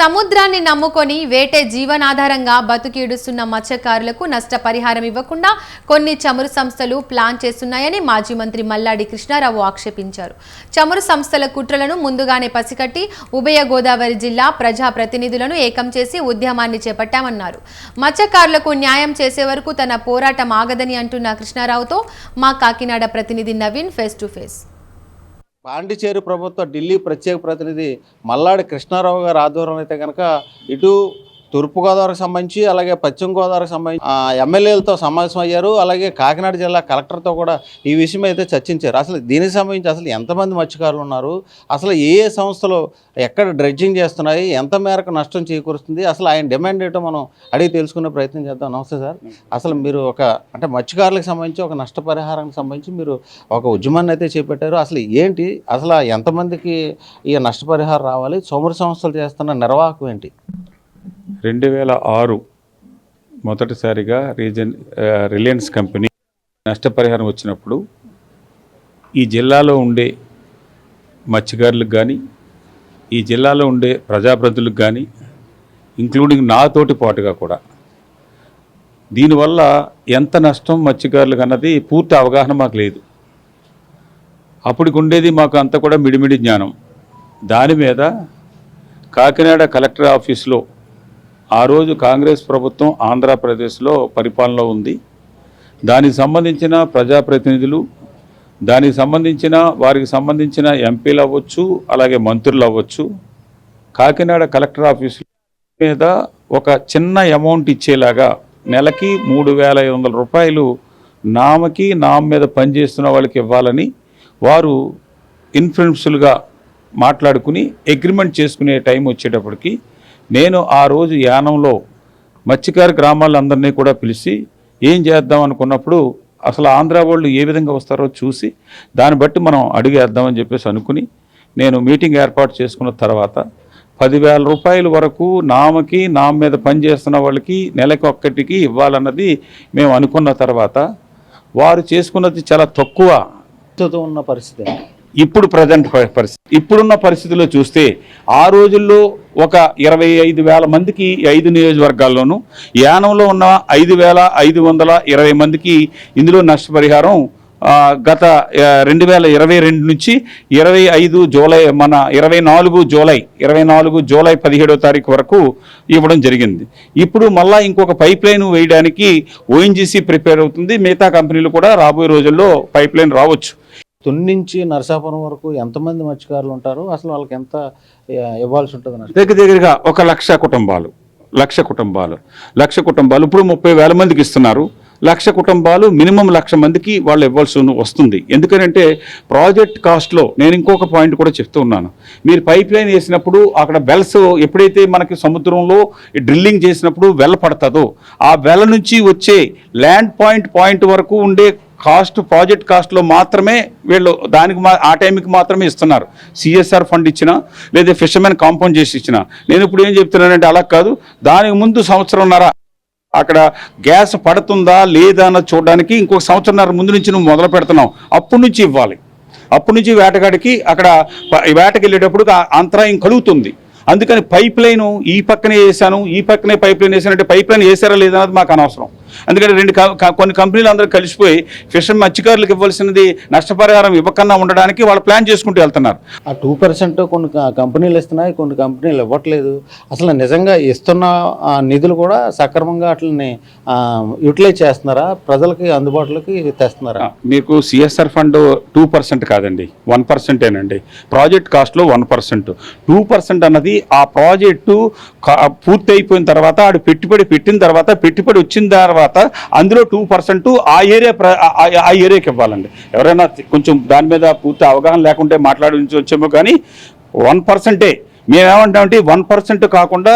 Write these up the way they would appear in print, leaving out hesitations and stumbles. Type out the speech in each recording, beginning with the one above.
సముద్రాన్ని నమ్ముకొని వేటే జీవనాధారంగా బతుకీడుస్తున్న మత్స్యకారులకు నష్టపరిహారం ఇవ్వకుండా కొన్ని చమురు సంస్థలు ప్లాన్ చేస్తున్నాయని మాజీ మంత్రి మల్లాడి కృష్ణారావు ఆక్షేపించారు. చమురు సంస్థల కుట్రలను ముందుగానే పసికట్టి ఉభయ గోదావరి జిల్లా ప్రజా ప్రతినిధులను ఏకం చేసి ఉద్యమాన్ని చేపట్టామన్నారు. మత్స్యకారులకు న్యాయం చేసే వరకు తన పోరాటం ఆగదని అంటున్న కృష్ణారావుతో మా కాకినాడ ప్రతినిధి Naveen face to face. Pondicherry ప్రభుత్వ ఢిల్లీ ప్రత్యేక ప్రతినిధి మల్లాడి కృష్ణారావు గారి ఆధ్వర్యంలో అయితే కనుక ఇటు తూర్పుగోదావరికి సంబంధించి అలాగే పశ్చిమ గోదావరికి సంబంధించి ఎమ్మెల్యేలతో సమావేశం అయ్యారు. అలాగే కాకినాడ జిల్లా కలెక్టర్తో కూడా ఈ విషయం అయితే చర్చించారు. అసలు దీనికి సంబంధించి అసలు ఎంతమంది మత్స్యకారులు ఉన్నారు, అసలు ఏ సంస్థలు ఎక్కడ డ్రెడ్జింగ్ చేస్తున్నాయి, ఎంత మేరకు నష్టం చేకూరుస్తుంది, అసలు ఆయన డిమాండ్ ఏంటో మనం అడిగి తెలుసుకునే ప్రయత్నం చేద్దాం. నమస్తే సార్. అసలు మీరు అంటే మత్స్యకారులకు సంబంధించి ఒక నష్టపరిహారానికి సంబంధించి మీరు ఒక ఉద్యమాన్ని అయితే చేపట్టారు. అసలు ఏంటి, అసలు ఎంతమందికి ఈ నష్టపరిహారం రావాలి, చమురు సంస్థలు చేస్తున్న నిర్వాహకం ఏంటి? 2006 మొదటిసారిగా రిలయన్స్ కంపెనీ నష్టపరిహారం వచ్చినప్పుడు ఈ జిల్లాలో ఉండే మత్స్యకారులకు కానీ ఈ జిల్లాలో ఉండే ప్రజాప్రతినిధులకు కానీ ఇంక్లూడింగ్ నాతోటి పాటుగా కూడా దీనివల్ల ఎంత నష్టం మత్స్యకారులకు అన్నది పూర్తి అవగాహన మాకు లేదు. అప్పటికి ఉండేది మాకు అంతా కూడా మిడిమిడి జ్ఞానం. దాని మీద కాకినాడ కలెక్టర్ ఆఫీస్లో ఆ రోజు కాంగ్రెస్ ప్రభుత్వం ఆంధ్రప్రదేశ్లో పరిపాలనలో ఉంది. దానికి సంబంధించిన ప్రజాప్రతినిధులు, దానికి సంబంధించిన వారికి సంబంధించిన ఎంపీలు అవ్వచ్చు, అలాగే మంత్రులు అవ్వచ్చు, కాకినాడ కలెక్టర్ ఆఫీస్ మీద ఒక చిన్న అమౌంట్ ఇచ్చేలాగా నెలకి 3,500 రూపాయలు నామ మీద పనిచేస్తున్న వాళ్ళకి ఇవ్వాలని వారు ఇన్ఫ్లుయెన్షియల్గా మాట్లాడుకుని అగ్రిమెంట్ చేసుకునే టైం వచ్చేటప్పటికి నేను ఆ రోజు యానంలో మత్స్యకార గ్రామాలందరినీ కూడా పిలిచి ఏం చేద్దాం అనుకున్నప్పుడు అసలు ఆంధ్ర వాళ్ళు ఏ విధంగా వస్తారో చూసి దాన్ని బట్టి మనం అడిగేద్దామని చెప్పేసి అనుకుని నేను మీటింగ్ ఏర్పాటు చేసుకున్న తర్వాత 10,000 రూపాయల వరకు నామ మీద పనిచేస్తున్న వాళ్ళకి నెలకు ఒక్కటికి ఇవ్వాలన్నది మేము అనుకున్న తర్వాత వారు చేసుకున్నది చాలా తక్కువ ఉన్న పరిస్థితి. ఇప్పుడు ప్రజెంట్ పరిస్థితి, ఇప్పుడున్న పరిస్థితుల్లో చూస్తే ఆ రోజుల్లో ఒక 25,000 మందికి 5 నియోజకవర్గాల్లోనూ, యానంలో ఉన్న 5,520 మందికి ఇందులో నష్టపరిహారం గత 2022 నుంచి 24 జూలై 17వ తారీఖు వరకు ఇవ్వడం జరిగింది. ఇప్పుడు మళ్ళీ ఇంకొక పైప్ లైన్ వేయడానికి ONGC ప్రిపేర్ అవుతుంది. మిగతా కంపెనీలు కూడా రాబోయే రోజుల్లో పైప్ లైన్ రావచ్చు. తుని నుంచి నరసాపురం వరకు ఎంతమంది మత్స్యకారులు ఉంటారు, అసలు వాళ్ళకి ఎంత ఇవ్వాల్సి ఉంటుంది? దగ్గరగా 1,00,000 కుటుంబాలు, 1,00,000 కుటుంబాలు ఇప్పుడు 30,000 మందికి ఇస్తున్నారు. 1,00,000 కుటుంబాలు మినిమం 1,00,000 మందికి వాళ్ళు ఇవ్వాల్సి వస్తుంది. ఎందుకంటే ప్రాజెక్ట్ కాస్ట్లో నేను ఇంకొక పాయింట్ కూడా చెప్తూ ఉన్నాను. మీరు పైప్ లైన్ వేసినప్పుడు అక్కడ వెల్స్ ఎప్పుడైతే మనకి సముద్రంలో డ్రిల్లింగ్ చేసినప్పుడు వెల్ పడుతుందో ఆ వెల్ నుంచి వచ్చే ల్యాండ్ పాయింట్ వరకు ఉండే కాస్ట్, ప్రాజెక్ట్ కాస్ట్లో మాత్రమే వీళ్ళు దానికి ఆ టైంకి మాత్రమే ఇస్తున్నారు. CSR ఫండ్ ఇచ్చినా లేదా ఫిషర్మెన్ కాంపౌండ్ చేసి ఇచ్చినా. నేను ఇప్పుడు ఏం చెప్తున్నానంటే అలా కాదు, దానికి ముందు సంవత్సరంన్నర అక్కడ గ్యాస్ పడుతుందా లేదా అన్నది చూడడానికి ఇంకొక సంవత్సరంన్నర ముందు నుంచి నువ్వు మొదలు పెడుతున్నావు, అప్పటి నుంచి ఇవ్వాలి. అప్పటి నుంచి వేటగాడికి అక్కడ వేటకి వెళ్ళేటప్పుడు అంతరాయం కలుగుతుంది. అందుకని పైప్ లైన్ ఈ పక్కనే వేసాను, ఈ పక్కనే పైప్ లైన్ వేసానంటే పైప్ లైన్ వేసారా లేదన్నది మాకు అనవసరం. ఎందుకంటే కొన్ని కంపెనీలు అందరూ కలిసిపోయి మత్స్యకారులకు ఇవ్వాల్సినది నష్టపరిహారం ఇవ్వకన్నా ఉండడానికి వాళ్ళు ప్లాన్ చేసుకుంటూ వెళ్తున్నారు. ఆ 2% కొన్ని కంపెనీలు ఇస్తున్నాయి, కొన్ని కంపెనీలు ఇవ్వట్లేదు. అసలు నిజంగా ఇస్తున్న నిధులు కూడా సక్రమంగా వాటిని యూటిలైజ్ చేస్తున్నారా, ప్రజలకి అందుబాటులోకి తెస్తున్నారా? మీకు CSR ఫండ్ 2% కాదండి, 1%ఏనండి. ప్రాజెక్ట్ కాస్ట్లో 1%. 2% అన్నది ఆ ప్రాజెక్టు పూర్తి అయిపోయిన తర్వాత ఆడు పెట్టుబడి పెట్టిన తర్వాత, పెట్టుబడి వచ్చిన తర్వాత అందులో 2% ఆ ఏరియాకి ఇవ్వాలండి. ఎవరైనా కొంచెం దాని మీద పూర్తి అవగాహన లేకుంటే మాట్లాడించవచ్చేమో, కానీ 1%. మేమేమంటామంటే 1% కాకుండా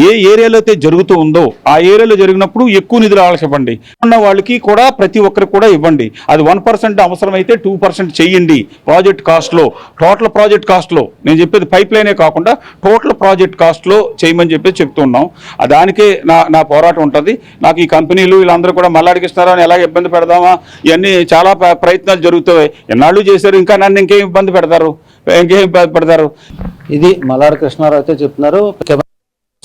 ఏ ఏరియాలో అయితే జరుగుతూ ఉందో ఆ ఏరియాలో జరిగినప్పుడు ఎక్కువ నిధులు వాళ్ళకి ఇవ్వండి. ఉన్న వాళ్ళకి కూడా ప్రతి ఒక్కరికి కూడా ఇవ్వండి. అది 1% అవసరమైతే 2% చేయండి. ప్రాజెక్ట్ కాస్ట్లో, టోటల్ ప్రాజెక్ట్ కాస్ట్లో, నేను చెప్పేది పైప్ లైనే కాకుండా టోటల్ ప్రాజెక్ట్ కాస్ట్లో చేయమని చెప్పి చెప్తున్నాం. దానికే నా పోరాటం ఉంటుంది. నాకు ఈ కంపెనీలు వీళ్ళందరూ కూడా మల్లాడికి ఇస్తున్నారా అని ఎలా ఇబ్బంది పెడదామా, ఇవన్నీ చాలా ప్రయత్నాలు జరుగుతాయి. ఎన్నాళ్ళు చేశారు, ఇంకా నన్ను ఇంకేం ఇబ్బంది పెడతారు. ఇది మల్లాడి కృష్ణారావు అయితే చెప్తున్నారు.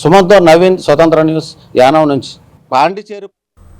సుమంతో నవీన్, స్వతంత్ర న్యూస్, యానం నుంచి. పాండిచేరి